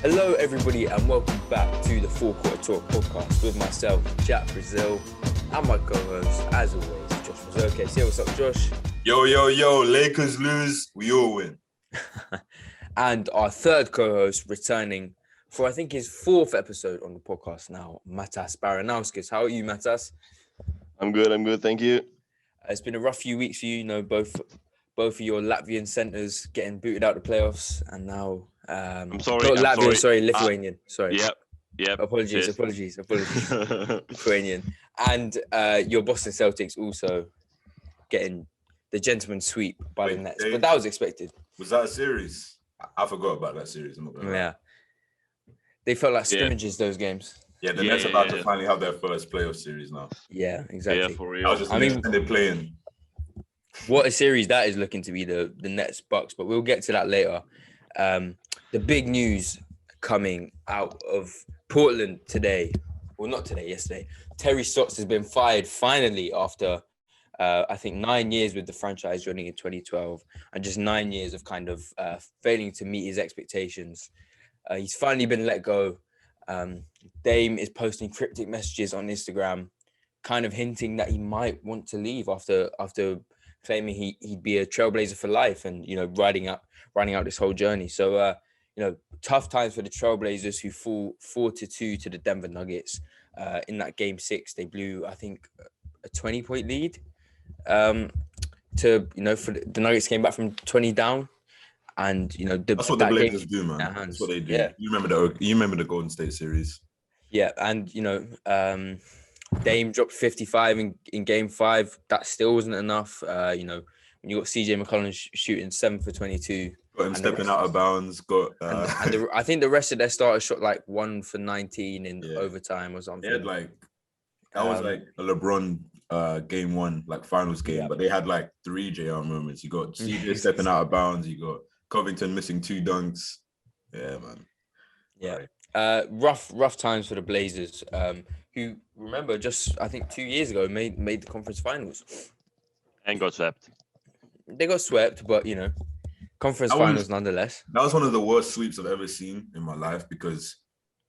Hello, everybody, and welcome back to the Four Quarter Talk podcast with myself, Jack Brazil, and my co-host, as always, Josh Brazil. Okay, say what's up, Josh. Yo, Lakers lose, we all win. And our third co-host returning for, I think, his fourth episode on the podcast now, Matas Baranauskis. How are you, Matas? I'm good, thank you. It's been a rough few weeks for you, both of your Latvian centres getting booted out of the playoffs, and now I'm sorry. Lithuanian. Yep. Apologies. Lithuanian. And your Boston Celtics also getting the gentleman sweep by the Nets. But that was expected. Was that a series? I forgot about that series. I'm not gonna lie. Yeah. They felt like scrimmages, those games. Yeah, the Nets about to finally have their first playoff series now. Yeah, exactly. Yeah, for real. They're playing. What a series that is looking to be, the Nets Bucks, but we'll get to that later. The big news coming out of Portland today, well, not today, yesterday. Terry Stotts has been fired finally after, I think, 9 years with the franchise, joining in 2012, and just 9 years of kind of failing to meet his expectations. He's finally been let go. Dame is posting cryptic messages on Instagram, kind of hinting that he might want to leave after claiming he'd be a trailblazer for life and, riding out this whole journey. So, tough times for the Trailblazers, who fall 4-2 to the Denver Nuggets. In that game 6, they blew, I think, a 20-point lead. For the Nuggets came back from 20 down, and that's what the Blazers do, man. That's what they do. Yeah. You remember the Golden State series. Yeah, and Dame dropped 55 in game 5. That still wasn't enough. When you got CJ McCollum shooting 7 for 22. Got him stepping out of bounds. I think the rest of their starters shot like 1 for 19 in overtime or something. They had that was like a LeBron game 1, like finals game, but they had like 3 JR moments. You got CJ stepping out of bounds. You got Covington missing 2 dunks. Yeah, man. Yeah. Right. Rough times for the Blazers, who, remember, just I think 2 years ago made the conference finals and got swept. They got swept, but conference finals nonetheless. That was one of the worst sweeps I've ever seen in my life, because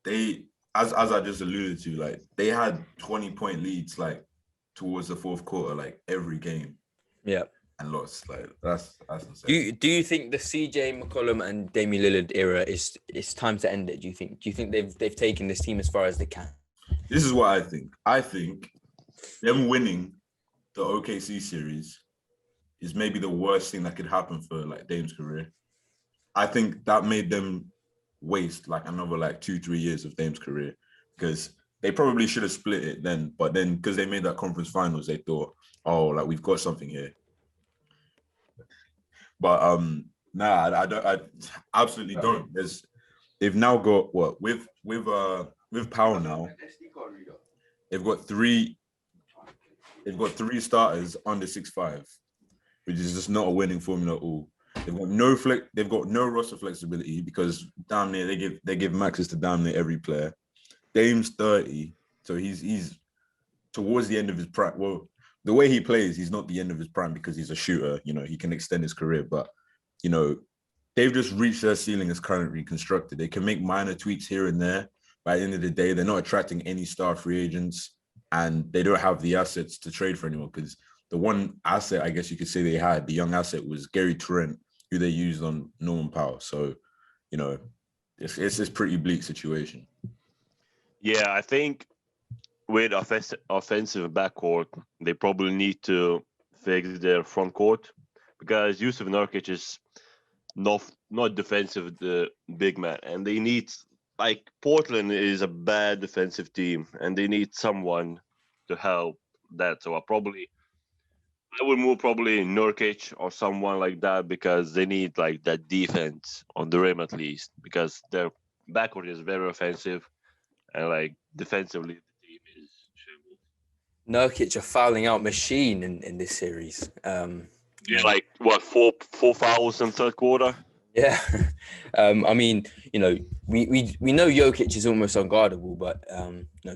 they, as I just alluded to, like, they had 20-point leads like towards the fourth quarter, like every game. Yeah. And lost. Like that's insane. Do you think the CJ McCollum and Damian Lillard era is time to end it? Do you think they've taken this team as far as they can? This is what I think. I think them winning the OKC series is maybe the worst thing that could happen for like Dame's career. I think that made them waste like another 2-3 years of Dame's career, because they probably should have split it then. But then, because they made that conference finals, they thought, oh, like, we've got something here. But I absolutely don't. They've now got what with Powell now. They've got three starters under 6'5", which is just not a winning formula at all. They've got no roster flexibility, because down there they give maxes to down there every player. Dame's 30, so he's towards the end of his prime. Well, the way he plays, he's not the end of his prime, because he's a shooter. He can extend his career, but they've just reached their ceiling as currently constructed. They can make minor tweaks here and there. By the end of the day, they're not attracting any star free agents, and they don't have the assets to trade for anyone, because the one asset, I guess you could say, they had, the young asset, was Gary Trent, who they used on Norman Powell. So, it's a pretty bleak situation. Yeah, I think with offensive backcourt, they probably need to fix their front court, because Yusuf Nurkic is not defensive, the big man, and they need, like, Portland is a bad defensive team, and they need someone to help that. So I would move probably Nurkic or someone like that, because they need like that defense on the rim at least, because their backcourt is very offensive, and like defensively the team is shambles. Nurkic, a fouling out machine in this series. Like what, four fouls in third quarter? Yeah. I mean, we know Jokic is almost unguardable, but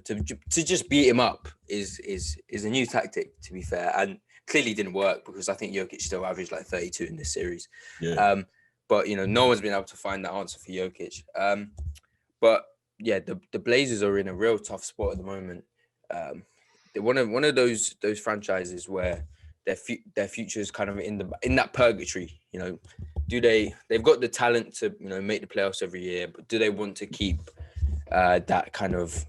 to just beat him up is a new tactic, to be fair, and clearly didn't work, because I think Jokic still averaged like 32 in this series. Yeah. But no one's been able to find that answer for Jokic. But yeah, the Blazers are in a real tough spot at the moment. They're one of those franchises where their future is kind of in that purgatory. You know, they've got the talent to make the playoffs every year, but do they want to keep that kind of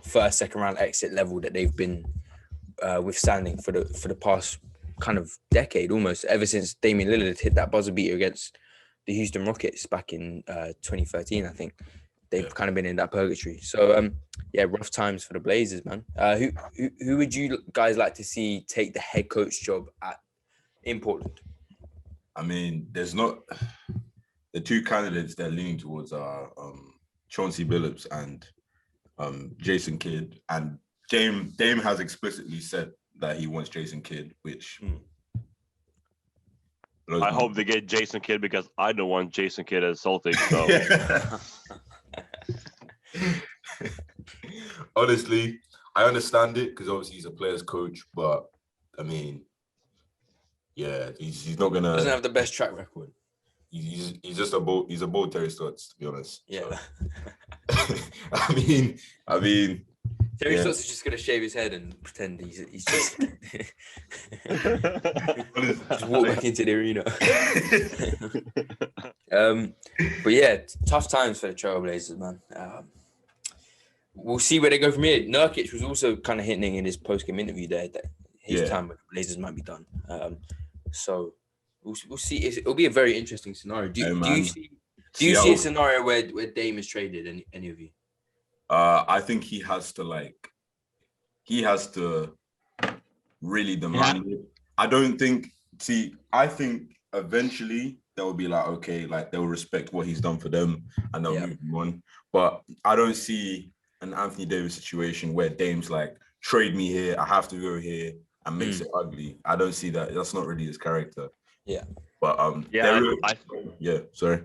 first, second round exit level that they've been withstanding for the past kind of decade, almost ever since Damian Lillard hit that buzzer beater against the Houston Rockets back in 2013, I think. They've kind of been in that purgatory. So yeah, rough times for the Blazers, man. Who would you guys like to see take the head coach job in Portland? I mean, there's not the two candidates they're leaning towards are Chauncey Billups and Jason Kidd. And Dame has explicitly said that he wants Jason Kidd, which I hope they get Jason Kidd because I don't want Jason Kidd as Celtics. So. Honestly, I understand it because obviously he's a player's coach, but I mean, yeah, he's not gonna. Doesn't have the best track record. He's just a bold Terry Stotts, to be honest. Yeah. So. I mean, Terry Stotts is just gonna shave his head and pretend he's just walk back into the arena. But yeah, tough times for the Trailblazers, man. We'll see where they go from here. Nurkic was also kind of hinting in his post-game interview there that his time with the Blazers might be done. So we'll see. It'll be a very interesting scenario. Do you see a scenario where Dame is traded? Any of you? I think he has to really demand it. I think eventually they'll be like, okay, like they'll respect what he's done for them and they'll move him on. But I don't see an Anthony Davis situation where Dame's like, trade me here, I have to go here, and makes it ugly. I don't see that. That's not really his character. Yeah. But sorry.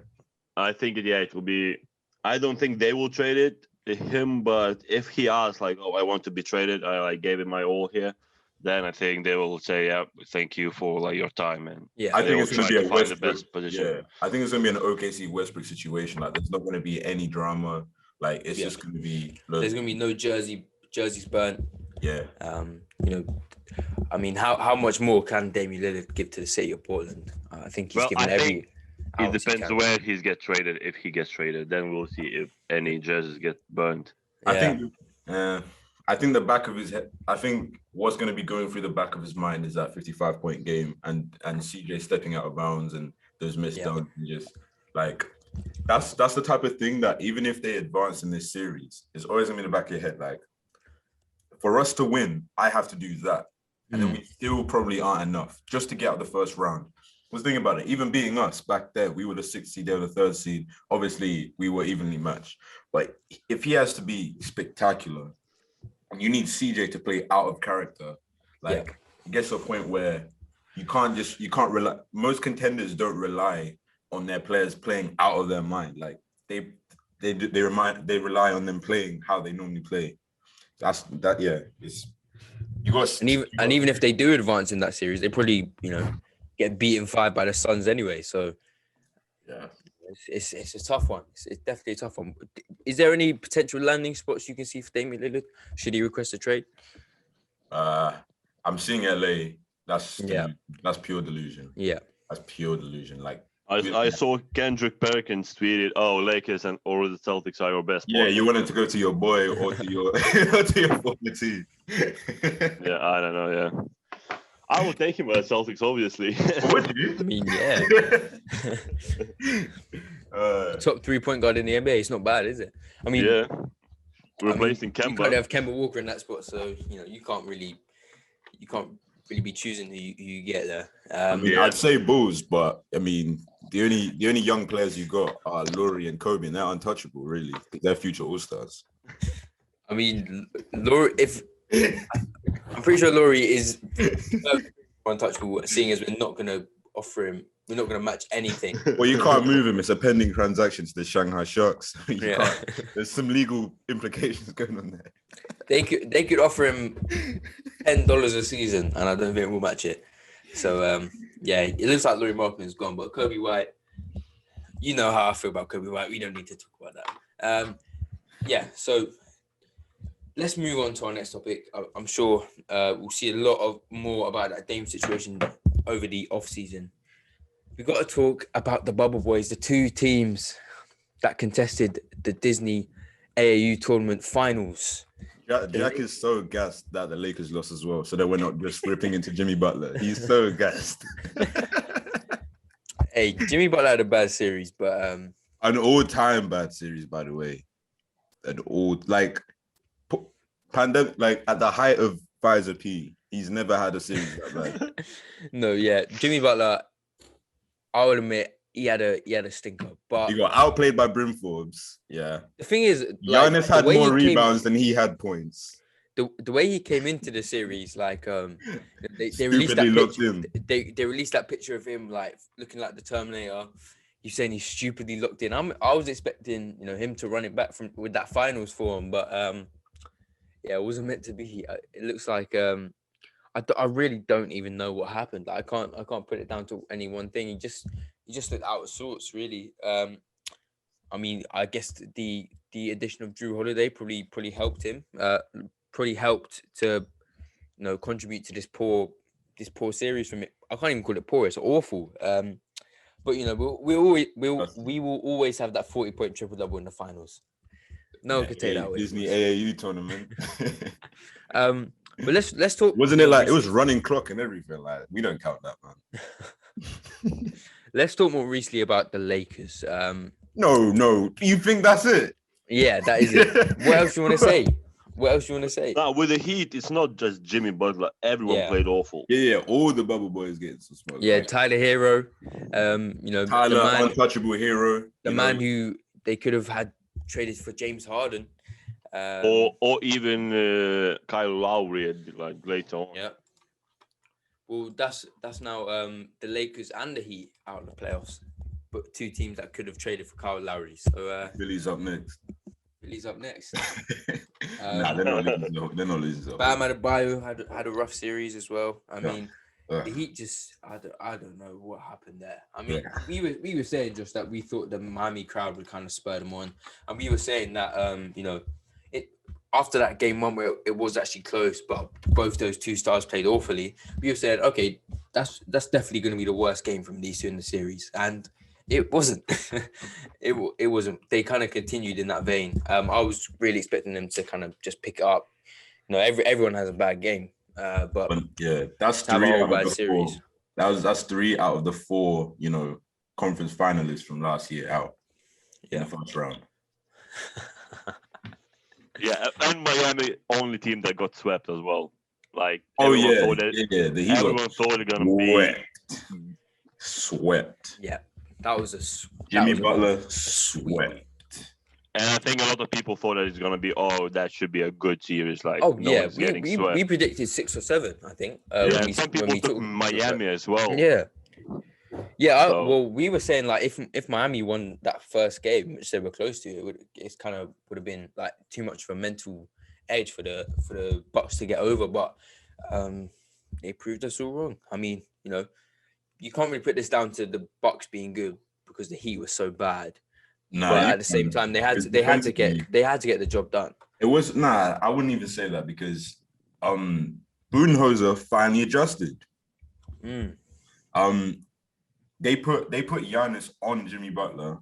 I think it will be. I don't think they will trade it to him, but if he asks like, "Oh, I want to be traded," I gave him my all here, then I think they will say, "Yeah, thank you for like your time." And I think it's going to be find the best position. Yeah, I think it's going to be an OKC Westbrook situation. Like, there's not going to be any drama. Like, it's just going to be. There's going to be no jerseys burnt. Yeah. I mean, how much more can Damian Lillard give to the city of Portland? I think he's given every. It depends where he gets traded. If he gets traded, then we'll see if any jerseys get burned. I think the back of his head. I think what's going to be going through the back of his mind is that 55-point game and CJ stepping out of bounds and those missed dunks and just like that's the type of thing that even if they advance in this series, it's always going to be in the back of your head. Like, for us to win, I have to do that, and then we still probably aren't enough just to get out of the first round. Was thinking about it. Even being us back there, we were the 6th seed, they were the 3rd seed. Obviously, we were evenly matched. But if he has to be spectacular, and you need CJ to play out of character, it gets to a point where you can't rely. Most contenders don't rely on their players playing out of their mind. Like they rely on them playing how they normally play. It's you got and even if they do advance in that series, they probably get beaten 5 by the Suns anyway. So yeah, it's a tough one. It's definitely a tough one. Is there any potential landing spots you can see for Damian Lillard? Should he request a trade? I'm seeing LA. That's pure delusion. Yeah, that's pure delusion. Like I saw Kendrick Perkins tweeted, "Oh, Lakers or the Celtics are your best." Yeah, you wanted to go to your boy or to your to your former team. Yeah, I don't know. Yeah, I will take him as Celtics, obviously. Would you? I mean, yeah. Top 3-point guard in the NBA. It's not bad, is it? I mean, yeah. Replacing Kemba. You can't have Kemba Walker in that spot, so you can't really be choosing who you get there. I'd say Bulls, but I mean, the only young players you got are Laurie and Kobe, and they're untouchable, really. They're future All-Stars. I mean, Laurie, I'm pretty sure Laurie is untouchable, seeing as we're not going to offer him, we're not going to match anything. Well, you can't move him. It's a pending transaction to the Shanghai Sharks. There's some legal implications going on there. They could offer him $10 a season, and I don't think we'll match it. So it looks like Laurie Markman's gone, but Kobe White, you know how I feel about Kobe White. We don't need to talk about that. yeah, so let's move on to our next topic. I'm sure we'll see a lot of more about that Dame situation over the off season. We've got to talk about the Bubble Boys, the two teams that contested the Disney AAU tournament finals. Jack is so gassed that the Lakers lost as well, so that we're not just ripping into Jimmy Butler. He's so gassed. Hey, Jimmy Butler had a bad series, but An all-time bad series, by the way. Pandemic, like at the height of Pfizer P, he's never had a series that bad. no, yeah, Jimmy Butler, I would admit he had a stinker, but He got outplayed by Brim Forbes. Yeah. the thing is, like, Giannis the had way more he came- rebounds than he had points. the way he came into the series, like they released Stupidly that locked picture. in. They released that picture of him like looking like the Terminator. You saying he's stupidly locked in. I was expecting him to run it back with that finals form, but yeah, it wasn't meant to be. It looks like I really don't even know what happened. Like, I can't put it down to any one thing. He just looked out of sorts, really. I mean, I guess the addition of Drew Holiday probably helped him. Probably helped to contribute to this poor series from it. I can't even call it poor. It's awful. But we will always have that 40-point triple double in the finals. No one could take that away. Disney AAU tournament. But let's talk. Wasn't it like it was running clock and everything? Like, we don't count that, man. Let's talk more recently about the Lakers. No. You think that's it? Yeah, that is it. What else you want to say? Now with the Heat, it's not just Jimmy Butler. Everyone played awful. Yeah. All the Bubble Boys getting some smoke. Yeah, right? Tyler Hero. Tyler, untouchable hero. The man who they could have had traded for James Harden. Or even Kyle Lowry like later on. Yeah. Well, that's now the Lakers and the Heat out of the playoffs, but two teams that could have traded for Kyle Lowry. So Philly's up next. Nah, they're not losing. Bam Adebayo had a rough series as well. I mean, the Heat just I don't know what happened there. I mean, we were saying just that we thought the Miami crowd would kind of spur them on, and we were saying that after that game one where it was actually close, but both those two stars played awfully, we have said, okay, that's definitely going to be the worst game from these two in the series, and it wasn't. it wasn't. They kind of continued in that vein. I was really expecting them to kind of just pick it up. Everyone has a bad game, but yeah, that's three out of the series. That's 3 out of the 4, conference finalists from last year out in the first round. Yeah, and Miami only team that got swept as well. Like, everyone thought they're gonna be swept. Yeah, that was Jimmy Butler swept. And I think a lot of people thought that it's gonna be that should be a good series. Like, we predicted 6 or 7. I think. Some people took Miami as well. Yeah. Yeah, well, we were saying like if Miami won that first game, which they were close to, would have been like too much of a mental edge for the Bucks to get over, but they proved us all wrong. I mean, you can't really put this down to the Bucks being good because the Heat was so bad. No, but at the same time, they had to get the job done. It was I wouldn't even say that because Budenholzer finally adjusted. They put Giannis on Jimmy Butler,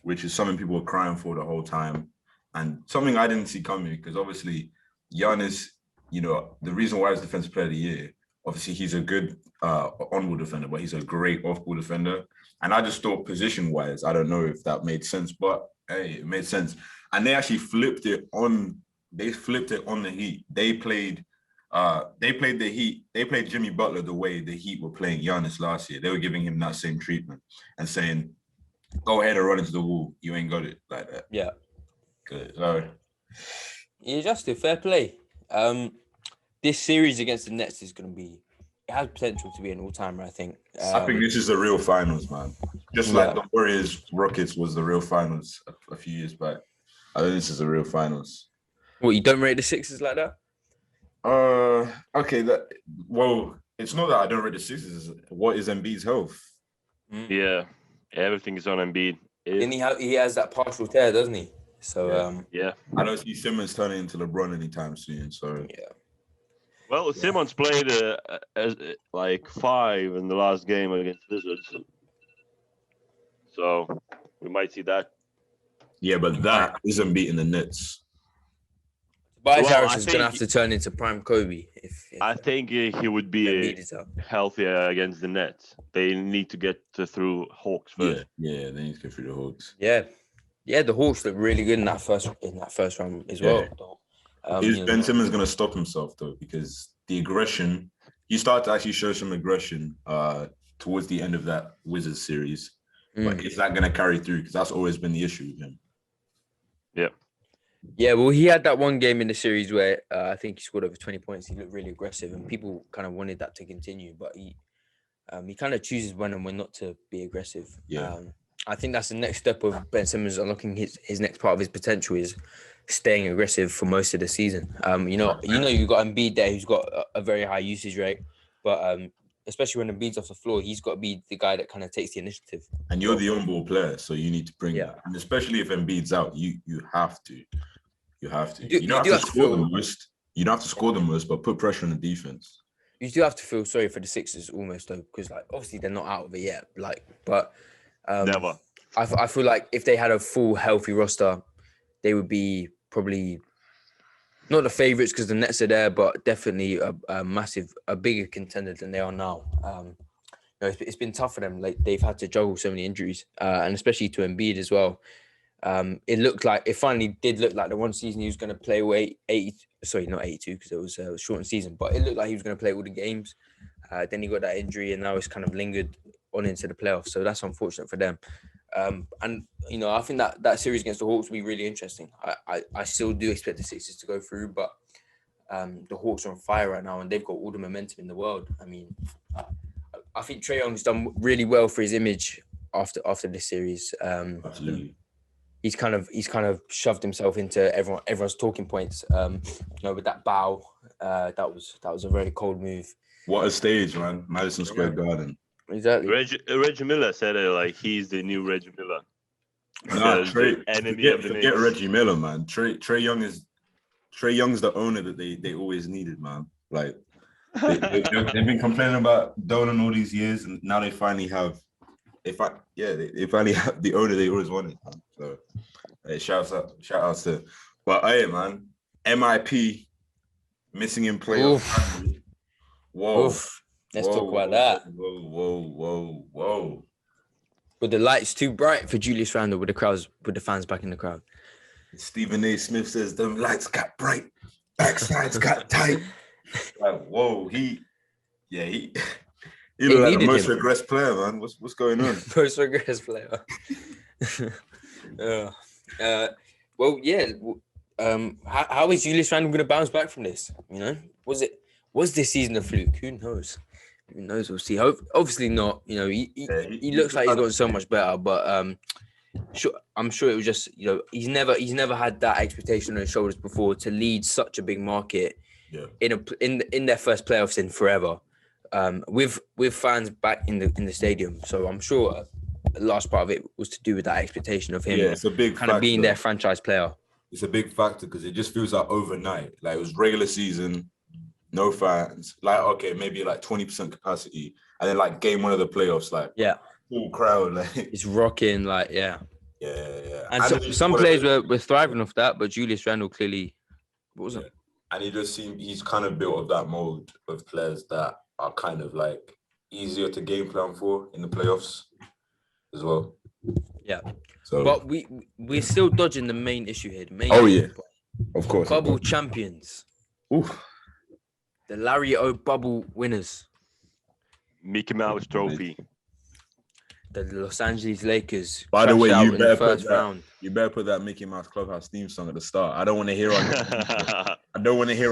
which is something people were crying for the whole time, and something I didn't see coming because obviously Giannis, the reason why he's Defensive Player of the Year, obviously he's a good on-ball defender, but he's a great off-ball defender. And I just thought position-wise, I don't know if that made sense, but hey, it made sense. And they actually flipped it on the Heat. They played the Heat. They played Jimmy Butler the way the Heat were playing Giannis last year. They were giving him that same treatment and saying, "Go ahead and run into the wall. You ain't got it like that." Yeah. Good. Sorry. Yeah, Justin, fair play. This series against the Nets is going to be. It has potential to be an all-timer, I think. I think this is the real finals, man. Just like the Warriors Rockets was the real finals a few years back. I think this is the real finals. What, you don't rate the Sixers like that? Okay. It's not that I don't rate the Sixers. What is Embiid's health? Yeah, everything is on Embiid. And he has that partial tear, doesn't he? So Yeah. I don't see Simmons turning into LeBron anytime soon. So yeah. Well, Simmons played like 5 in the last game against Wizards, so we might see that. yeah, but that isn't beating the Nets. Tobias Well, Harris I is going to think- have to turn into prime Kobe if I think he would be Embiid is out. healthy against the Nets. They need to get through Hawks first. Yeah, they need to go through the Hawks. Yeah, the Hawks look really good in that first round as well. Is Ben Simmons going to stop himself though? Because the aggression, you start to actually show some aggression towards the end of that Wizards series. But is that going to carry through? Because that's always been the issue with him. Yeah, well, he had that one game in the series where I think he scored over 20 points. He looked really aggressive, and people kind of wanted that to continue. But he kind of chooses when and when not to be aggressive. Yeah. I think that's the next step of Ben Simmons unlocking his next part of his potential is staying aggressive for most of the season. You've got Embiid there who's got a very high usage rate, but especially when Embiid's off the floor, he's got to be the guy that kind of takes the initiative. And you're the on-ball player, so you need to bring Yeah. that. And especially if Embiid's out, you have to. You have to. You You don't do have to have to score feel- the most. You don't have to score the most, but put pressure on the defense. You do have to feel sorry for the Sixers almost though, because like obviously they're not out of it yet. But Never. I feel like if they had a full healthy roster, they would be probably not the favorites because the Nets are there, but definitely a bigger contender than they are now. It's been tough for them. Like they've had to juggle so many injuries, and especially to Embiid as well. It finally did look like the one season he was going to play away 80. Sorry, not 82 because it was a shortened season, but it looked like he was going to play all the games. Then he got that injury, and now it's kind of lingered on into the playoffs. So that's unfortunate for them. And I think that series against the Hawks will be really interesting. I still do expect the Sixers to go through, but the Hawks are on fire right now, and they've got all the momentum in the world. I mean, I think Trae Young's done really well for his image after this series. Absolutely. He's kind of shoved himself into everyone's talking points. With that bow, that was a very cold move. What a stage, man! Madison Square Garden. Exactly. Reggie Miller said it like he's the new Reggie Miller. Nah, The enemy of the forget Knicks. Reggie Miller, man. Trae Young's the owner that they always needed, man. Like they've been complaining about Dolan all these years, and now they finally have. They finally have the owner they always wanted. Man. So, shout outs to. But hey, man, MIP missing in playoffs. Whoa. Oof. Let's talk about that. Whoa. But the lights too bright for Julius Randle with the fans back in the crowd. Stephen A. Smith says them lights got bright, backsides got tight. Like, whoa, he looked like the most regressed player, man. What's going on? Most regressed player. How is Julius Randle going to bounce back from this? Was this season a fluke? Who knows? Who knows? We'll see. Obviously not. He looks like he's gotten so much better, but I'm sure it was just he's never had that expectation on his shoulders before to lead such a big market in their first playoffs in forever, with fans back in the stadium. So I'm sure a large part of it was to do with that expectation of him. Yeah, it's a big kind of being their franchise player. It's a big factor because it just feels like overnight. Like it was regular season, no fans. Like okay, maybe like 20% capacity, and then like game one of the playoffs, like full crowd. Like it's rocking. Like yeah. And some players were thriving off that, but Julius Randle clearly wasn't. Yeah. And he just seemed he's kind of built of that mold of players that are kind of like easier to game plan for in the playoffs as well. Yeah. So, but we're still dodging the main issue here. Of course. Bubble champions. Oof. The Larry O bubble winners. Mickey Mouse trophy. The Los Angeles Lakers. By the way, you better put that Mickey Mouse Clubhouse theme song at the start. I don't want to hear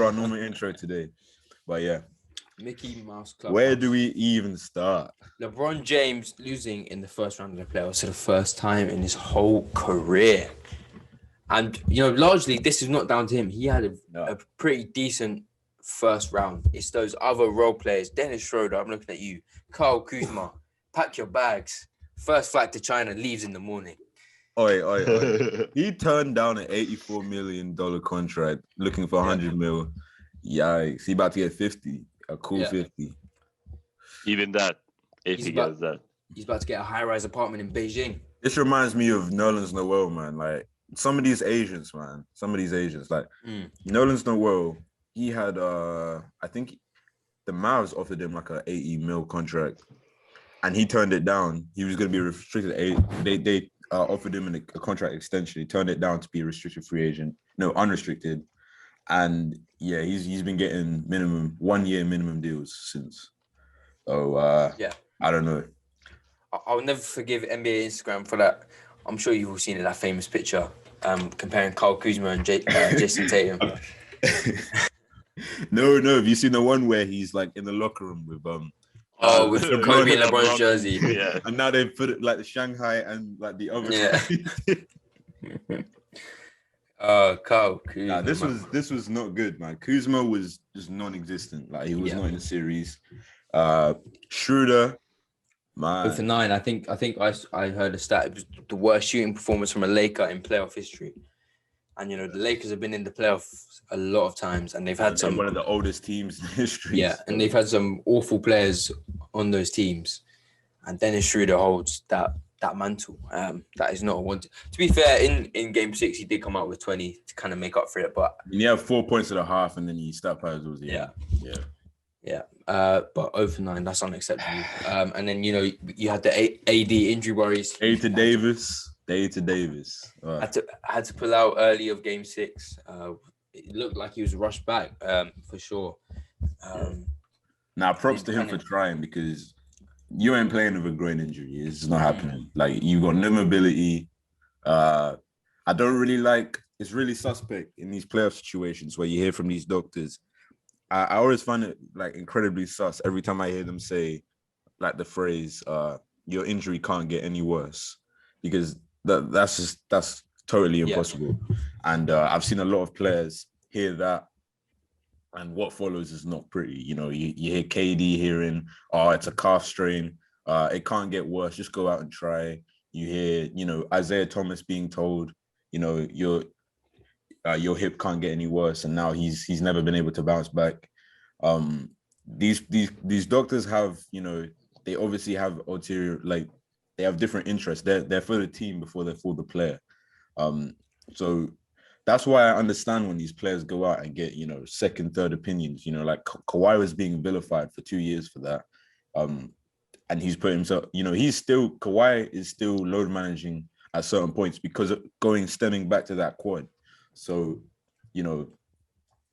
our normal intro today. But yeah. Mickey Mouse Clubhouse. Where do we even start? LeBron James losing in the first round of the playoffs for the first time in his whole career. And, largely this is not down to him. He had a pretty decent first round. It's those other role players. Dennis Schroeder, I'm looking at you. Kyle Kuzma, pack your bags. First flight to China, leaves in the morning. Oi. He turned down an $84 million contract looking for 100 mil. Yikes. He about to get 50. A cool 50. Even that, if He's he about- gets that. He's about to get a high-rise apartment in Beijing. This reminds me of Nolan's Noel, man. Like some of these agents, man. Like Nolan's Noel, he had I think the Mavs offered him like a 80 mil contract, and he turned it down. He was gonna be restricted. They offered him a contract extension. He turned it down to be a restricted free agent. No, unrestricted. And yeah, he's been getting 1 year minimum deals since. So I don't know. I'll never forgive NBA Instagram for that. I'm sure you've all seen it, that famous picture comparing Kyle Kuzma and Jason Tatum. No. Have you seen the one where he's like in the locker room with with Kobe and LeBron's jersey? Yeah. And now they put it like the Shanghai and like the other. Yeah. Kyle Kuzma. Nah, this was not good, man. Kuzma was just non-existent. Like he was not in the series. Schroeder, man. 0 for 9. I think I heard a stat. It was the worst shooting performance from a Laker in playoff history. And the Lakers have been in the playoffs a lot of times, and they've had some one of the oldest teams in history. Yeah, and they've had some awful players on those teams, and Dennis Schroeder holds that mantle. That is not a one. To be fair, in Game 6, he did come out with 20 to kind of make up for it, but he had 4 points at a half, and then he stepped out. Yeah. But 0 for 9, that's unacceptable. And then you had the AD injury worries. To Davis. Right. Had to pull out early of Game 6. It looked like he was rushed back for sure. Now, props to him for trying, because you ain't playing with a groin injury. It's not happening. Like, you got no mobility. I don't really like. It's really suspect in these playoff situations where you hear from these doctors. I always find it like incredibly sus every time I hear them say like the phrase your injury can't get any worse, because that's totally impossible. And I've seen a lot of players hear that, and what follows is not pretty. You hear KD hearing, it's a calf strain, it can't get worse, just go out and try. You hear Isaiah Thomas being told your hip can't get any worse, and now he's never been able to bounce back. These doctors have, they obviously have ulterior, like they have different interests. They're for the team before they're for the player. So that's why I understand when these players go out and get, second, third opinions. Like Kawhi was being vilified for 2 years for that. And he's put himself, Kawhi is still load managing at certain points because of stemming back to that quad. So, you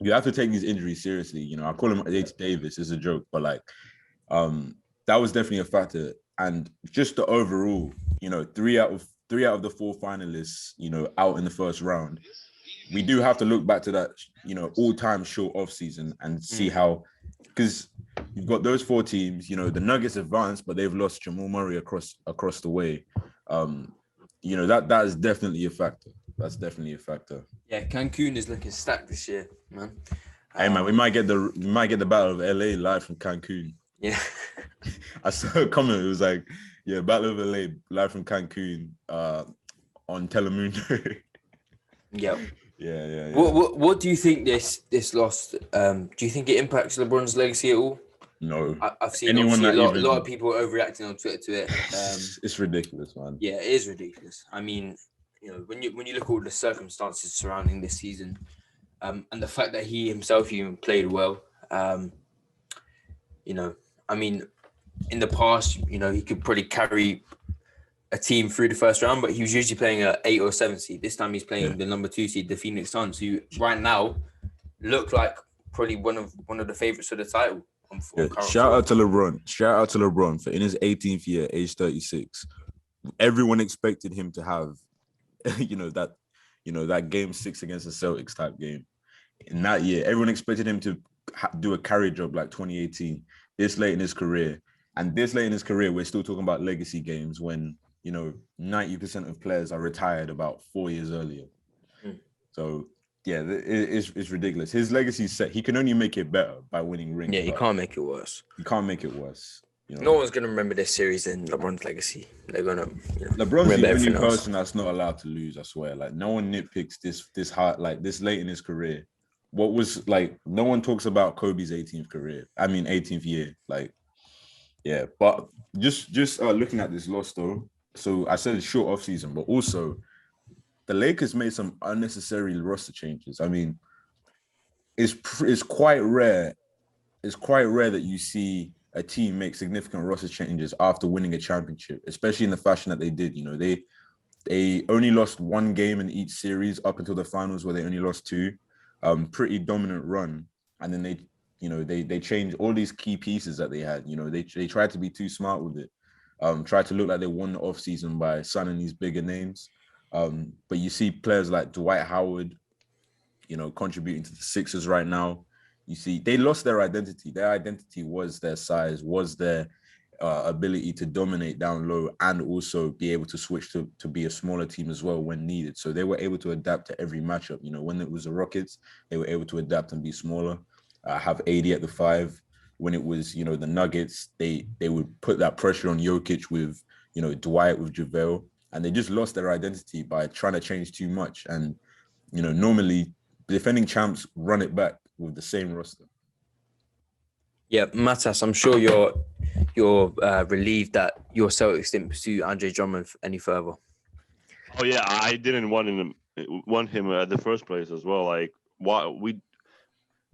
have to take these injuries seriously. I call him Davis, it's a joke, but like, that was definitely a factor. And just the overall, 3 out of the 4 finalists, out in the first round. We do have to look back to that, all-time short off season and see how, because you've got those 4 teams. The Nuggets advanced, but they've lost Jamal Murray across the way. That is definitely a factor. That's definitely a factor. Yeah, Cancun is looking stacked this year, man. Hey man, we might get the Battle of LA live from Cancun. Yeah. I saw a comment. It was like, Battle of LA live from Cancun on Telemundo. Yep. Yeah. What do you think this loss? Do you think it impacts LeBron's legacy at all? No. I've seen a lot of people overreacting on Twitter to it. It's ridiculous, man. Yeah, it is ridiculous. I mean, when you look at all the circumstances surrounding this season, and the fact that he himself even played well, I mean, in the past, he could probably carry a team through the first round, but he was usually playing an 8 or 7 seed. This time he's playing the number 2 seed, the Phoenix Suns, who right now look like probably one of the favorites for the title. Shout out to LeBron for in his 18th year, age 36. Everyone expected him to have, that game 6 against the Celtics type game. In that year, everyone expected him to do a carry job like 2018. This late in his career, we're still talking about legacy games when 90% of players are retired about 4 years earlier. So yeah, it's ridiculous. His legacy is set. He can only make it better by winning rings. Yeah, he can't make it worse. He can't make it worse. You know, No one's gonna remember this series in LeBron's legacy. They're gonna, LeBron's remember the only everything else. person that's not allowed to lose. I swear, like no one nitpicks this hard, like this late in his career. What was like? No one talks about Kobe's 18th career. I mean, 18th year. Like, yeah. But just looking at this loss though. So I said it's short off season, but also the Lakers made some unnecessary roster changes. I mean, it's quite rare. It's quite rare that you see a team make significant roster changes after winning a championship, especially in the fashion that they did. You know, they only lost one game in each series up until the finals, where they only lost two. Pretty dominant run, and then they changed all these key pieces that they had. You know, they tried to be too smart with it. Tried to look like they won the offseason by signing these bigger names. But you see players like Dwight Howard, you know, contributing to the Sixers right now. You see, they lost their identity. Their identity was their size, was their ability to dominate down low, and also be able to switch to be a smaller team as well when needed. So they were able to adapt to every matchup. You know, when it was the Rockets, they were able to adapt and be smaller. Have AD at the 5. When it was, you know, the Nuggets, they would put that pressure on Jokic with, you know, Dwight with JaVale, and they just lost their identity by trying to change too much. And, you know, normally defending champs run it back with the same roster. Yeah, Matas, I'm sure you're relieved that your Celtics didn't pursue Andre Drummond any further. Oh yeah, I didn't want him at the first place as well. Like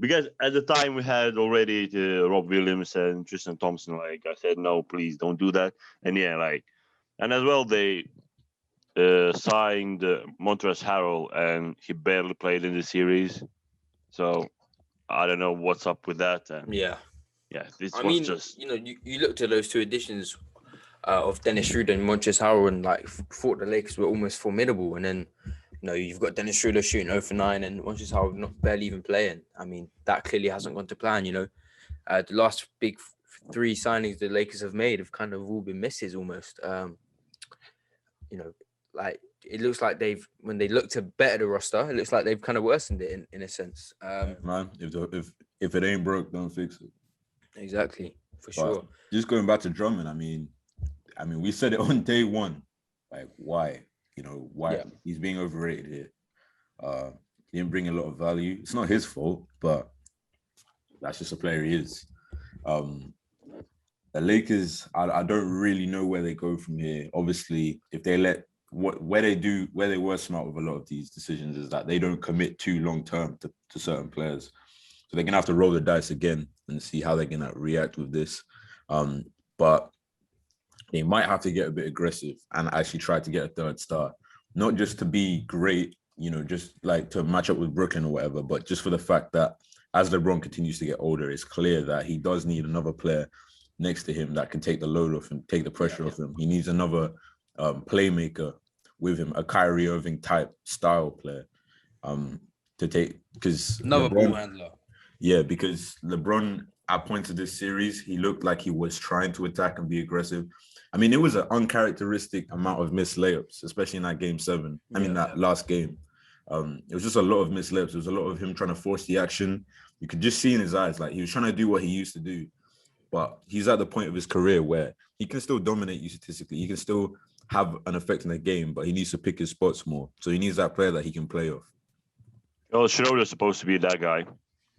because at the time we had already Rob Williams and Tristan Thompson. Like I said, no, please don't do that. And yeah, like, and as well they signed Montrezl Harrell, and he barely played in the series. So I don't know what's up with that. And Yeah, this I was mean, just you know, you looked at those two additions of Dennis Schroeder and Montrezl Harrell, and like thought the Lakers were almost formidable, and then, you know, you've got Dennis Schroeder shooting 0 for 9 and Montrezl Harrell not barely even playing. I mean, that clearly hasn't gone to plan. You know, the last big 3 signings the Lakers have made have kind of all been misses almost. You know, like it looks like when they look to better the roster, it looks like they've kind of worsened it in a sense. Man, if it ain't broke, don't fix it. Exactly, for But sure. just going back to Drummond, I mean, we said it on day one. Like, why? You know, why Yeah. he's being overrated here. He didn't bring a lot of value. It's not his fault, but that's just a player he is. The Lakers, I don't really know where they go from here. Obviously, if they where they were smart with a lot of these decisions is that they don't commit too long term to certain players. So they're gonna have to roll the dice again and see how they're gonna react with this. But they might have to get a bit aggressive and actually try to get a third star, not just to be great, you know, just like to match up with Brooklyn or whatever, but just for the fact that as LeBron continues to get older, it's clear that he does need another player next to him that can take the load off him, take the pressure off him. He needs another playmaker with him, a Kyrie Irving type style player to take, because Another ball handler. Yeah, because LeBron at points of this series, he looked like he was trying to attack and be aggressive. I mean, it was an uncharacteristic amount of missed layups, especially in that game 7. That last game. It was just a lot of missed layups. It was a lot of him trying to force the action. You could just see in his eyes, like he was trying to do what he used to do. But he's at the point of his career where he can still dominate you statistically. He can still have an effect in the game, but he needs to pick his spots more. So he needs that player that he can play off. Well, Schroeder's supposed to be that guy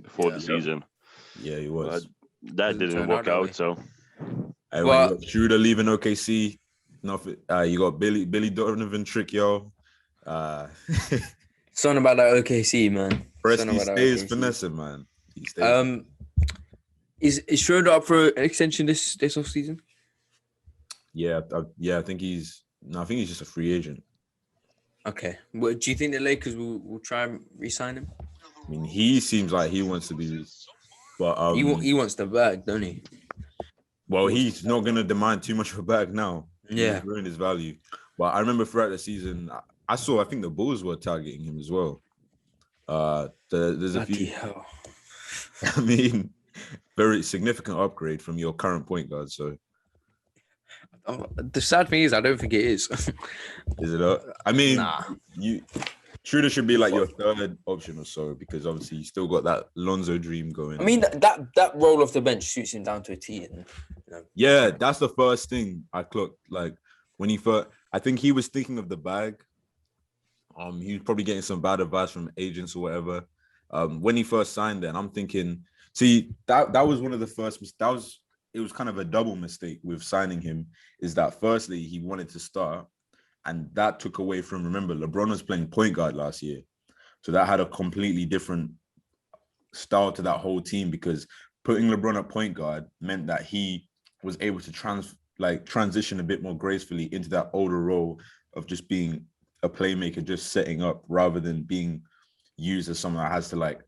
before the season. Yeah, he was. But that didn't work out. So, and when you got Schroeder leaving OKC, nothing. You got Billy Donovan trick, yo. Something about that OKC, man. He stays finessing, man. He stays. Is Schroeder up for an extension this offseason? Yeah, I think he's just a free agent. Okay. Well, do you think the Lakers will try and re-sign him? I mean, he seems like he wants to be, but he wants the bag, don't he? Well, he's not gonna demand too much of a bag now. Yeah, he's ruined his value. But I remember throughout the season, I think the Bulls were targeting him as well. There's a few. Hell. I mean, very significant upgrade from your current point guard. So the sad thing is, I don't think it is. Is it? I mean, nah. Schroeder should be like your third option or so, because obviously you still got that Lonzo dream going. I mean, that role off the bench suits him down to a T. And, yeah, that's the first thing I clocked. Like when he first, I think he was thinking of the bag. He was probably getting some bad advice from agents or whatever. When he first signed there, and I'm thinking, see, that was one of the first. It was kind of a double mistake with signing him. Is that firstly he wanted to start, and that took away from. Remember, LeBron was playing point guard last year, so that had a completely different style to that whole team, because putting LeBron at point guard meant that he was able to transition a bit more gracefully into that older role of just being a playmaker, just setting up, rather than being used as someone that has to like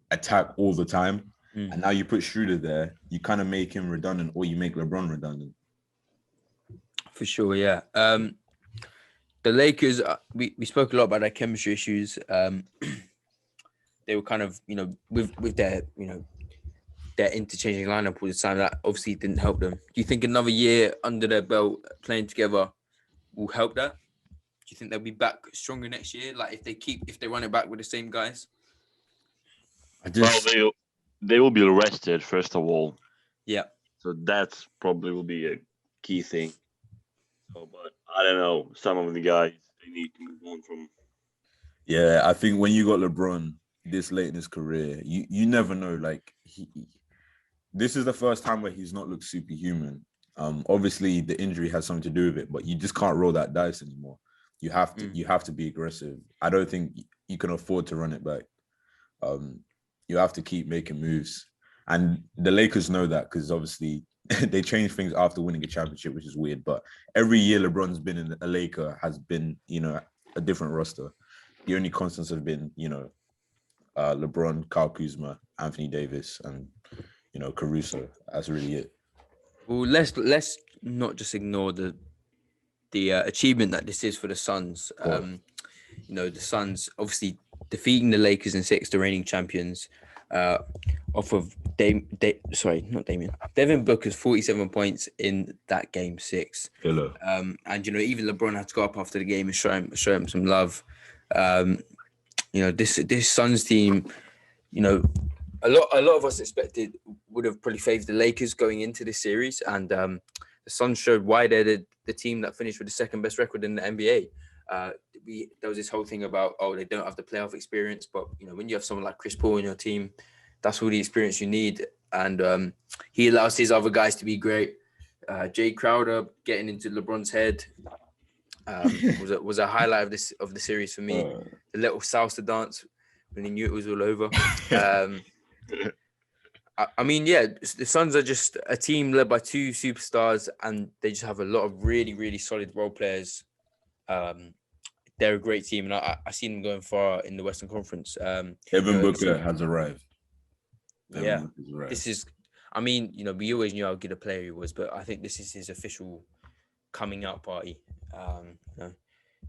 attack all the time. And now you put Schroeder there, you kind of make him redundant, or you make LeBron redundant. For sure, yeah. The Lakers, we spoke a lot about their chemistry issues. They were kind of, with their, their interchanging lineup all the time. That obviously didn't help them. Do you think another year under their belt playing together will help that? Do you think they'll be back stronger next year? Like if they run it back with the same guys? Well, they will be rested first of all. Yeah. So that's probably will be a key thing. So, but I don't know. Some of the guys they need to move on from. Yeah, I think when you got LeBron this late in his career, you never know. Like this is the first time where he's not looked superhuman. Obviously the injury has something to do with it, but you just can't roll that dice anymore. You have to be aggressive. I don't think you can afford to run it back. You have to keep making moves. And the Lakers know that, because obviously they change things after winning a championship, which is weird. But every year LeBron's been in a Laker has been, a different roster. The only constants have been, LeBron, Kyle Kuzma, Anthony Davis, and, Caruso. That's really it. Well, let's not just ignore the achievement that this is for the Suns. The Suns obviously defeating the Lakers in 6, the reigning champions, off of Devin Booker's 47 points in that game 6. Killer. And even LeBron had to go up after the game and show him some love. This Suns team, a lot of us expected would have probably favored the Lakers going into this series, and the Suns showed why they're the team that finished with the second best record in the NBA. There was this whole thing about, they don't have the playoff experience, but when you have someone like Chris Paul in your team, that's all the experience you need, and he allows his other guys to be great. Jay Crowder getting into LeBron's head was a highlight of the series for me. The little salsa dance when he knew it was all over. The Suns are just a team led by 2 superstars, and they just have a lot of really, really solid role players. They're a great team, and I see them going far in the Western Conference. Devin Booker has arrived. This is, we always knew how good a player he was, but I think this is his official coming out party.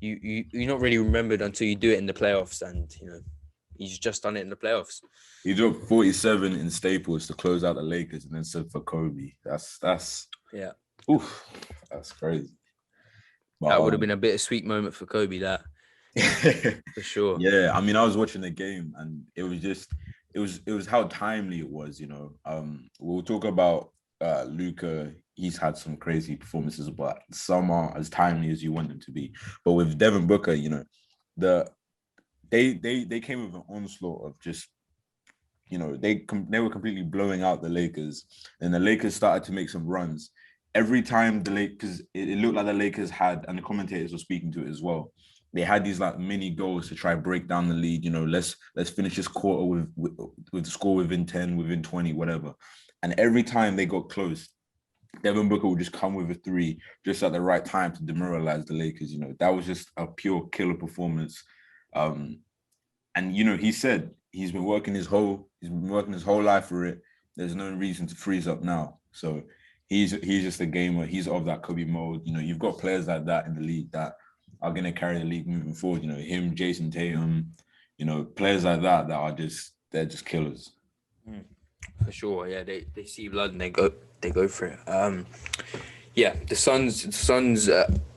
You're not really remembered until you do it in the playoffs, and he's just done it in the playoffs. He dropped 47 in Staples to close out the Lakers, and then said for Kobe. That's yeah. Oof, that's crazy. But, that would have been a bittersweet moment for Kobe. That for sure. Yeah, I was watching the game, and it was how timely it was. We'll talk about Luka. He's had some crazy performances, but some are as timely as you want them to be. But with Devin Booker, they came with an onslaught of just, they were completely blowing out the Lakers, and the Lakers started to make some runs. Every time the Lakers, it looked like the Lakers had, and the commentators were speaking to it as well, they had these like mini goals to try and break down the lead. Let's finish this quarter with the score within 10, within 20, whatever. And every time they got close, Devin Booker would just come with a 3 just at the right time to demoralize the Lakers. That was just a pure killer performance. And he said he's been working his whole life for it. There's no reason to freeze up now. So he's just a gamer. He's of that Kobe mode. You've got players like that in the league that are going to carry the league moving forward. Him, Jason Tatum, players like that they're just killers. For sure, yeah. They see blood and they go for it. Yeah, the Suns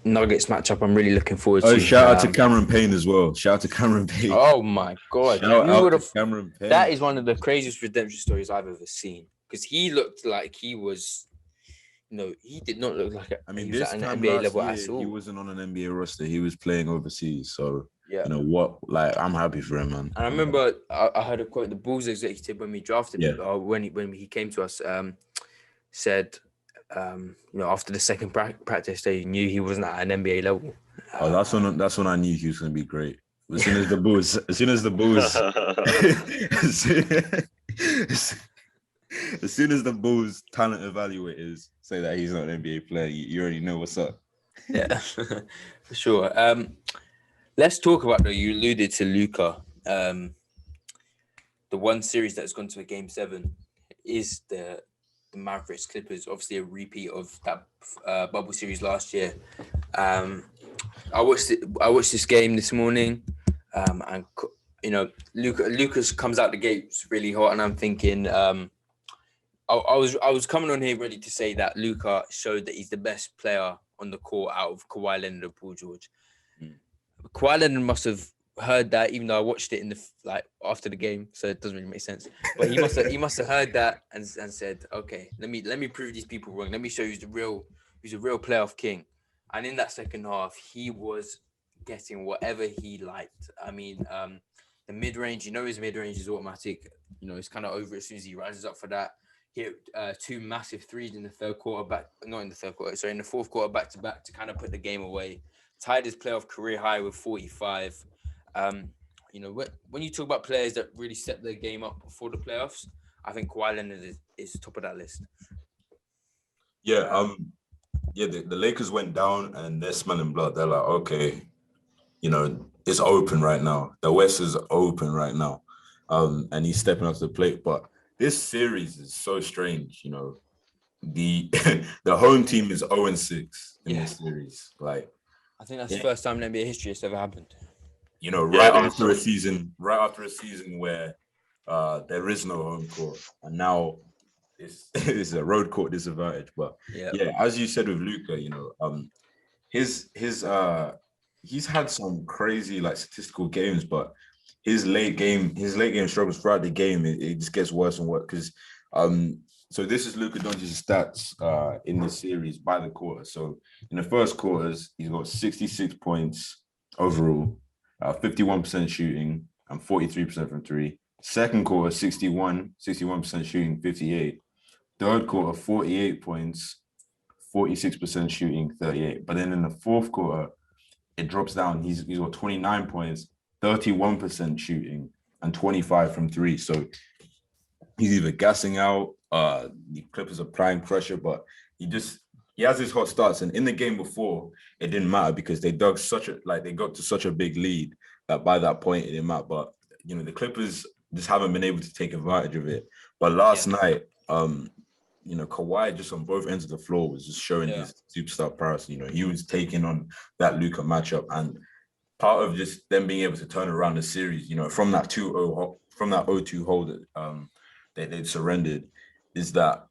Nuggets matchup. I'm really looking forward Oh, to. shout out to Cameron Payne as well. Shout out to Cameron Payne. Oh my God! Shout Who out would to have? Cameron Payne. That is one of the craziest redemption stories I've ever seen. Because he looked like he was, he did not look like I mean, he was this at an time NBA last level year, at all. he wasn't on an NBA roster. He was playing overseas. So, Yeah. you know what? Like, I'm happy for him, man. And I remember I heard a quote. The Bulls executive when we drafted him, Yeah. when he came to us, said, after the second practice, they knew he wasn't at an NBA level. Oh, that's when I knew he was gonna be great. As soon as the Bulls, as soon as the Bulls talent evaluators say that he's not an NBA player, you already know what's up. Yeah, for sure. Let's talk about, though, you alluded to Luka. The one series that's gone to a game 7 is the Mavericks Clippers. Obviously, a repeat of that bubble series last year. I watched this game this morning, and Lucas comes out the gates really hot, and I'm thinking, I was coming on here ready to say that Luka showed that he's the best player on the court out of Kawhi Leonard and Paul George. Kawhi Leonard must have heard that, even though I watched it after the game, so it doesn't really make sense. But he must have heard that and said, okay, let me prove these people wrong. Let me show you who's a real playoff king. And in that second half, he was getting whatever he liked. I mean, the mid range, his mid range is automatic. It's kind of over as soon as he rises up for that. He hit 2 massive threes in the fourth quarter back to back to kind of put the game away. Tied his playoff career high with 45. When you talk about players that really step their game up before the playoffs, I think Kawhi Leonard is top of that list. Yeah, the Lakers went down and they're smelling blood. They're like, okay, it's open right now. The West is open right now. And he's stepping up to the plate. But this series is so strange, The the home team is 0-6 in this series. Like, I think that's the first time in NBA history it's ever happened. Right after a season where there is no home court, and now it's a road court disadvantage. But as you said with Luka, he's had some crazy statistical games, but his late game struggles throughout the game. It just gets worse and worse because so this is Luka Doncic's stats in this series by the quarter. So in the first quarters, he's got 66 points overall, 51% shooting and 43% from 3. Second quarter, 61% shooting, 58. Third quarter, 48 points, 46% shooting, 38. But then in the fourth quarter, it drops down. He's got 29 points, 31% shooting, and 25 from 3. So he's either gassing out, the Clippers are applying pressure, but he has his hot starts. And in the game before, it didn't matter because they got to such a big lead that by that point it didn't matter. But the Clippers just haven't been able to take advantage of it. But last night, Kawhi just on both ends of the floor was just showing his superstar prowess. He was taking on that Luka matchup, and part of just them being able to turn around the series, from that 2-0 from that 0-2 hold that they'd surrendered, is that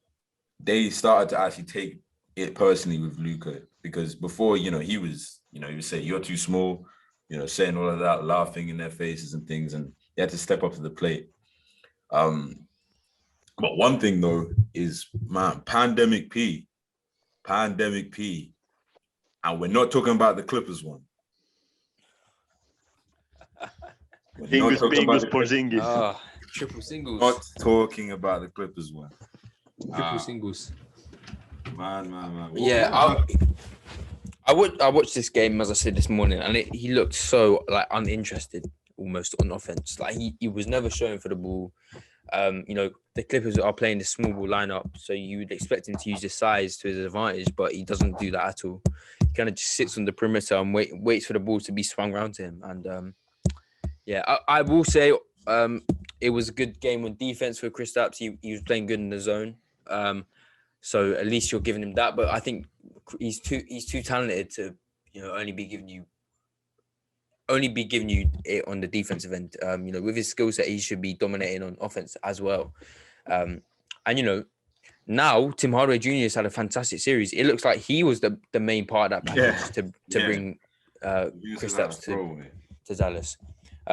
they started to actually take it personally with Luka, because before, he was saying you're too small, saying all of that, laughing in their faces and things, and they had to step up to the plate. But one thing though is, man, Pandemic P, and we're not talking about the Clippers one. Pingus, Porzingis. Triple singles. Not talking about the Clippers one. Triple singles. Man. Yeah, I watched this game, as I said this morning, and he looked so uninterested almost on offense. Like he was never showing for the ball. The Clippers are playing the small ball lineup, so you would expect him to use his size to his advantage, but he doesn't do that at all. He kind of just sits on the perimeter and waits for the ball to be swung around to him. And I will say it was a good game on defense for Kristaps. He was playing good in the zone. So at least you're giving him that. But I think he's too talented to only be giving you it on the defensive end. With his skill set, he should be dominating on offense as well. now Tim Hardaway Jr. has had a fantastic series. It looks like he was the main part of that package to bring Kristaps to Dallas.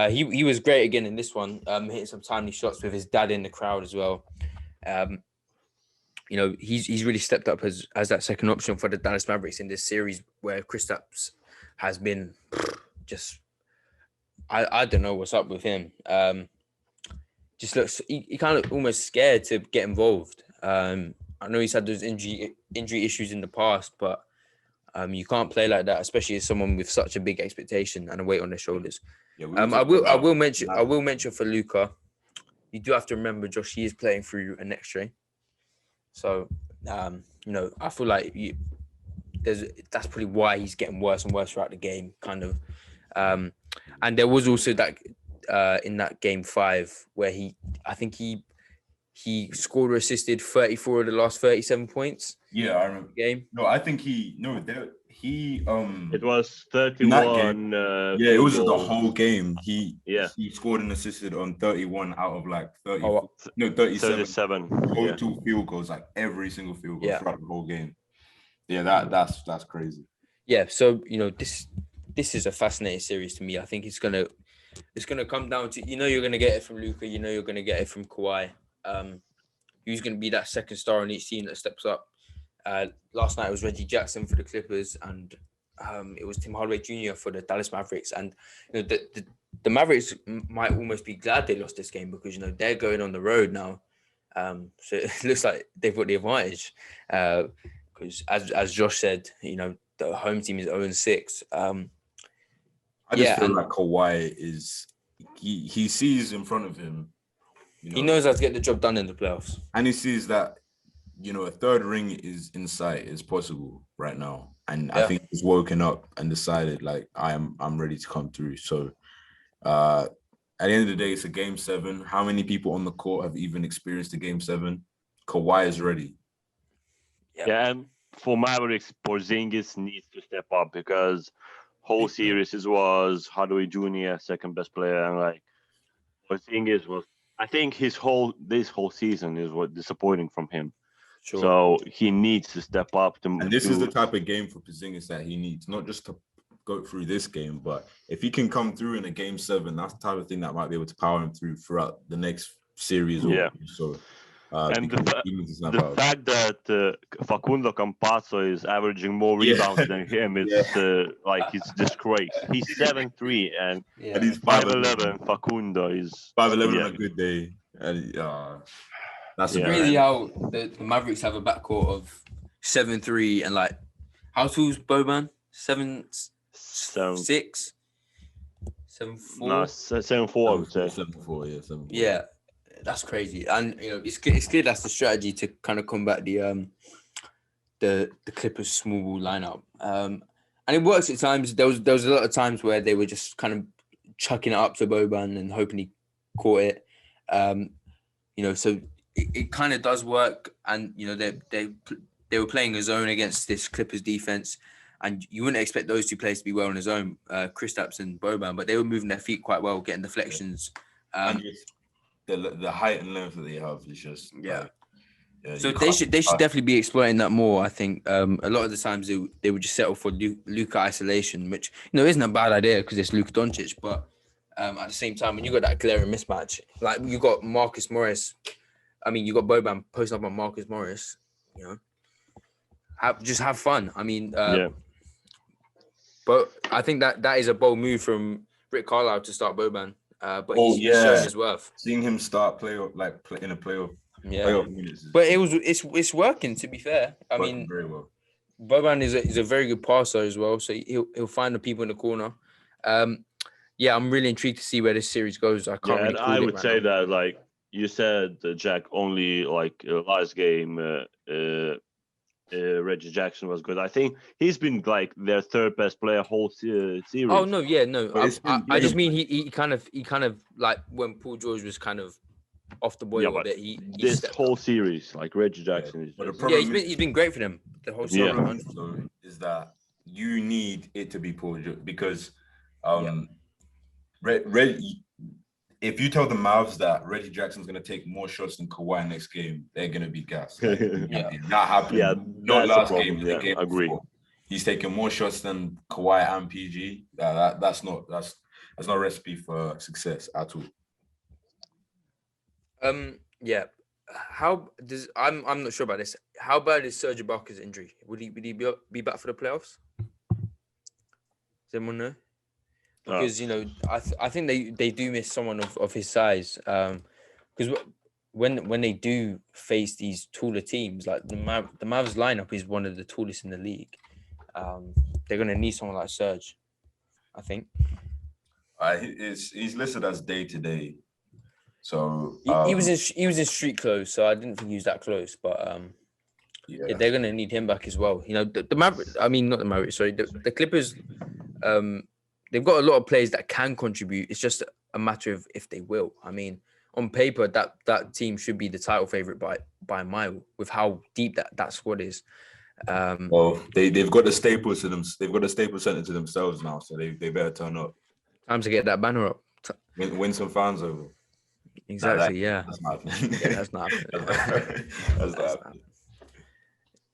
He was great again in this one, hitting some timely shots with his dad in the crowd as well. He's really stepped up as that second option for the Dallas Mavericks in this series, where Kristaps has been just I don't know what's up with him. Just looks he kind of almost scared to get involved. I know he's had those injury issues in the past, but you can't play like that, especially as someone with such a big expectation and a weight on their shoulders. Yeah, I will mention for Luka, you do have to remember, Josh, he is playing through an X-ray. So, I feel like that's probably why he's getting worse and worse throughout the game, kind of. And there was also that in that game 5 where I think he scored or assisted 34 of the last 37 points. Yeah, I remember. Game. No, I think he. It was 31. It was the whole game. He scored and assisted on 31 out of like 30. 37 total field goals, like every single field goal throughout the whole game. Yeah, that's crazy. Yeah, so this is a fascinating series to me. I think it's gonna come down to you're gonna get it from Luka, you're gonna get it from Kawhi. Who's gonna be that second star on each team that steps up? Last night it was Reggie Jackson for the Clippers, and it was Tim Hardaway Jr. for the Dallas Mavericks. And the Mavericks might almost be glad they lost this game, because they're going on the road now. So it looks like they've got the advantage. Because as Josh said, the home team is 0-6. I just feel like Kawhi is he sees in front of him. He knows how to get the job done in the playoffs, and he sees that a third ring is in sight, is possible right now. And I think he's woken up and decided, like, I'm ready to come through. So at the end of the day, it's a game 7. How many people on the court have even experienced a game 7? Kawhi is ready. Yeah, and for Mavericks, Porzingis needs to step up, because whole series was Hardaway Jr. second best player, and like Porzingis was. I think this whole season is what disappointing from him. Sure. So he needs to step up. And this is the type of game for Porzingis that he needs, not just to go through this game, but if he can come through in a game 7, that's the type of thing that might be able to power him throughout the next series. So. And the fact that Facundo Campazzo is averaging more rebounds than him is it's disgrace. He's 7'3" and he's 5'11". Facundo is 5'11" on a good day. And, that's crazy how the Mavericks have a backcourt of 7'3" and like, how tall's Boban? 7'6", 7'4". No, 7'4", I would say. 7'4", yeah. 7'4". Yeah. That's crazy, and it's clear that's the strategy to kind of combat the Clippers' small ball lineup, and it works at times. There was a lot of times where they were just kind of chucking it up to Boban and hoping he caught it, So it kind of does work, and they were playing a zone against this Clippers defense, and you wouldn't expect those two players to be well in a zone, Kristaps and Boban, but they were moving their feet quite well, getting deflections. The height and length that they have is just so they should definitely be exploiting that more. I think a lot of the times they would just settle for Luka isolation, which isn't a bad idea because it's Luka Doncic, but at the same time, when you got that glaring mismatch, like you got Marcus Morris, you got Boban posting up on Marcus Morris, have fun. But I think that is a bold move from Rick Carlisle to start Boban. But he's shown his worth. Seeing him start play in a playoff minutes. But it's working, to be fair. Very well. Boban is a very good passer as well, so he'll find the people in the corner. I'm really intrigued to see where this series goes. I can't really call I it would right say now. that, like you said, Jack, only like last game Reggie Jackson was good. I think he's been like their third best player whole series. Oh no. I just mean he kind of like when Paul George was kind of off the boil a bit. This whole series, like Reggie Jackson is. He's been great for them the whole series. Is that you need it to be Paul George, because if you tell the Mavs that Reggie Jackson's going to take more shots than Kawhi next game, they're going to be gassed. Like, Yeah. that happened. Yeah, Not that's a last problem. game, the Yeah, game agree. before. He's taking more shots than Kawhi and PG. That's not a recipe for success at all. Yeah. How does I'm not sure about this. How bad is Serge Ibaka's injury? Would he be back for the playoffs? Does anyone know? Because I think they do miss someone of his size. Because when they do face these taller teams, like the Mavs lineup is one of the tallest in the league. They're gonna need someone like Serge, I think. He's listed as day to day. So He was in street clothes, so I didn't think he was that close. But yeah, they're gonna need him back as well. The Mavericks. I mean, not the Mavericks. Sorry, the Clippers. They've got a lot of players that can contribute. It's just a matter of if they will. I mean, on paper, that team should be the title favorite by a mile with how deep that squad is. Well, they've got the staples to them. They've got the Staples Center to themselves now, so they better turn up. Time to get that banner up. Win some fans over. Exactly. That's not happening. Yeah, that's not happening. That's not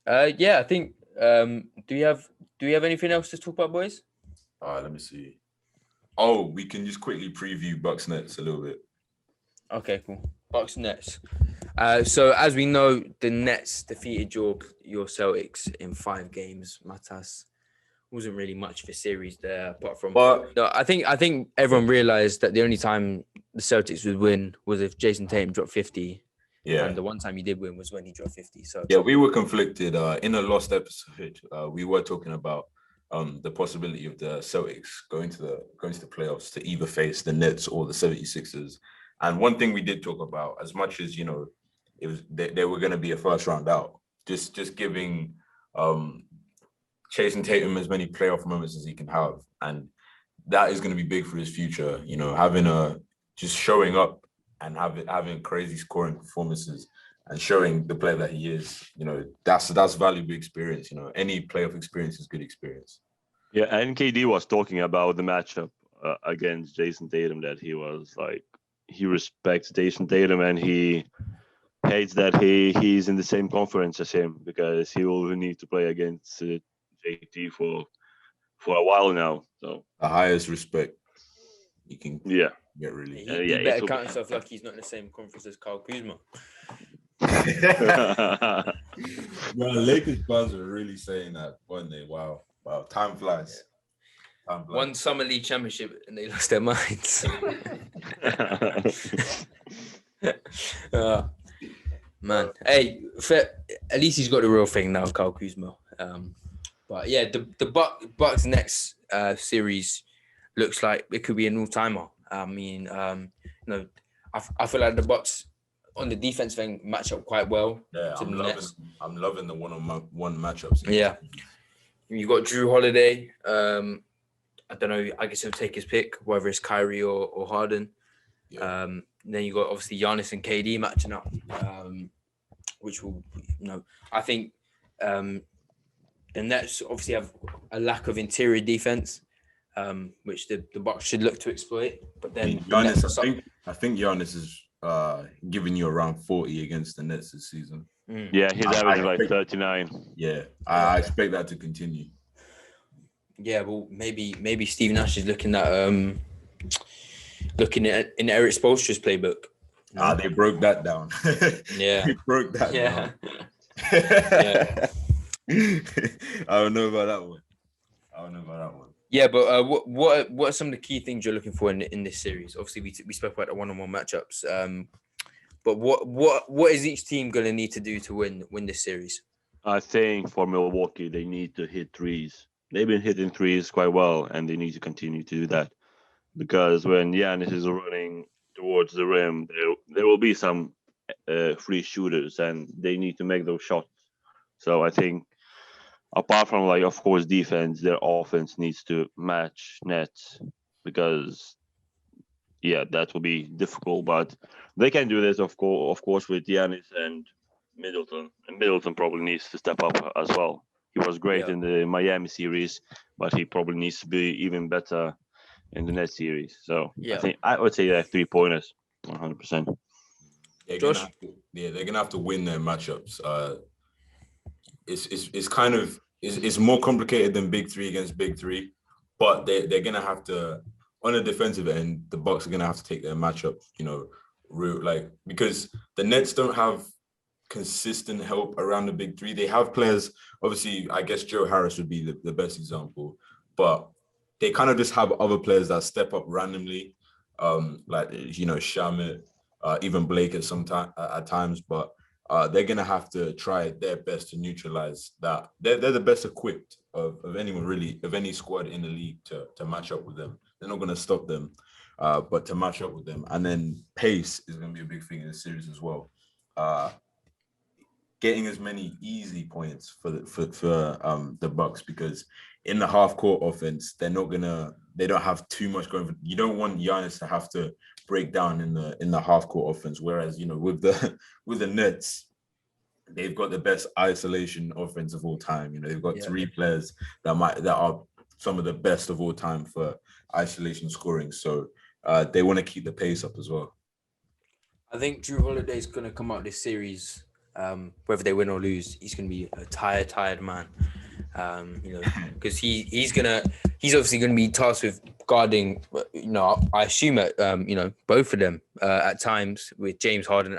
happening. Yeah, I think. Do we have anything else to talk about, boys? All right, let me see. Oh, we can just quickly preview Bucks Nets a little bit. Okay, cool. Bucks Nets. So as we know, the Nets defeated your Celtics in 5 games. Matas wasn't really much of a series there, apart from. But No, I think everyone realized that the only time the Celtics would win was if Jason Tatum dropped 50. yeah, And the one time he did win was when he dropped 50. So yeah, we were conflicted. In a lost episode, we were talking about the possibility of the Celtics going to the playoffs to either face the Nets or the 76ers. And one thing we did talk about, as much as it was they were going to be a first round out, just giving Jason Tatum as many playoff moments as he can have, and that is going to be big for his future. Having just showing up and having crazy scoring performances and showing the player that he is. That's valuable experience. Any playoff experience is good experience. Yeah, and KD was talking about the matchup against Jason Tatum, that he was like, he respects Jason Tatum and he hates that he's in the same conference as him, because he will need to play against JT for a while now. So The highest respect you can get, really. he better count himself like he's not in the same conference as Kyle Kuzma. Man, Lakers fans are really saying that, weren't they? Wow, time flies. One Summer League championship and they lost their minds. Man, hey, at least he's got the real thing now, Kyle Kuzma. But yeah, the Bucks next series looks like it could be an all-timer. I mean, I feel like the Bucks on the defense thing match up quite well. Yeah, to the Nets. I'm loving the one-on-one matchups. Yeah, you got Drew Holiday. I don't know. I guess he'll take his pick, whether it's Kyrie or Harden. Yeah. Then you got obviously Giannis and KD matching up, which will, I think the Nets obviously have a lack of interior defense, which the Bucks should look to exploit. But then Giannis, I think Giannis is giving you around 40 against the Nets this season. Yeah, he's averaging like 39. Yeah, I expect that to continue. Yeah, well, maybe Steve Nash is looking at in Eric Spoelstra's playbook. They broke that down. Yeah, they broke that down. Yeah. I don't know about that one. Yeah, but what are some of the key things you're looking for in this series? Obviously, we spoke about the one-on-one matchups. But what is each team going to need to do to win this series? I think for Milwaukee, they need to hit threes. They've been hitting threes quite well, and they need to continue to do that. Because when Giannis is running towards the rim, there will be some free shooters, and they need to make those shots. So I think, apart from, like, of course, defense, their offense needs to match Nets, because that will be difficult. But they can do this, of course, with Giannis and Middleton. And Middleton probably needs to step up as well. He was great in the Miami series, but he probably needs to be even better in the next series. So Yeah. I would say that 3-pointers, 100%. Josh? They're gonna have to win their matchups. It's kind of it's more complicated than big three against big three, but they're gonna have to, on the defensive end, the Bucks are gonna have to take their matchup, because the Nets don't have consistent help around the big three. They have players, obviously, I guess Joe Harris would be the best example, but they kind of just have other players that step up randomly, Shamit, even Blake at times, but they're gonna have to try their best to neutralize that. They're the best equipped of anyone really, of any squad in the league to match up with them. They're not gonna stop them, but to match up with them. And then pace is gonna be a big thing in the series as well. Getting as many easy points for the Bucks, because in the half court offense, they don't have too much going for. You don't want Giannis to have to break down in the half court offense. Whereas, with the Nets, they've got the best isolation offense of all time. They've got three players that are some of the best of all time for isolation scoring. So they want to keep the pace up as well. I think Drew Holiday's going to come out this series, whether they win or lose. He's going to be a tired man, because he's obviously going to be tasked with guarding, I assume both of them at times with James Harden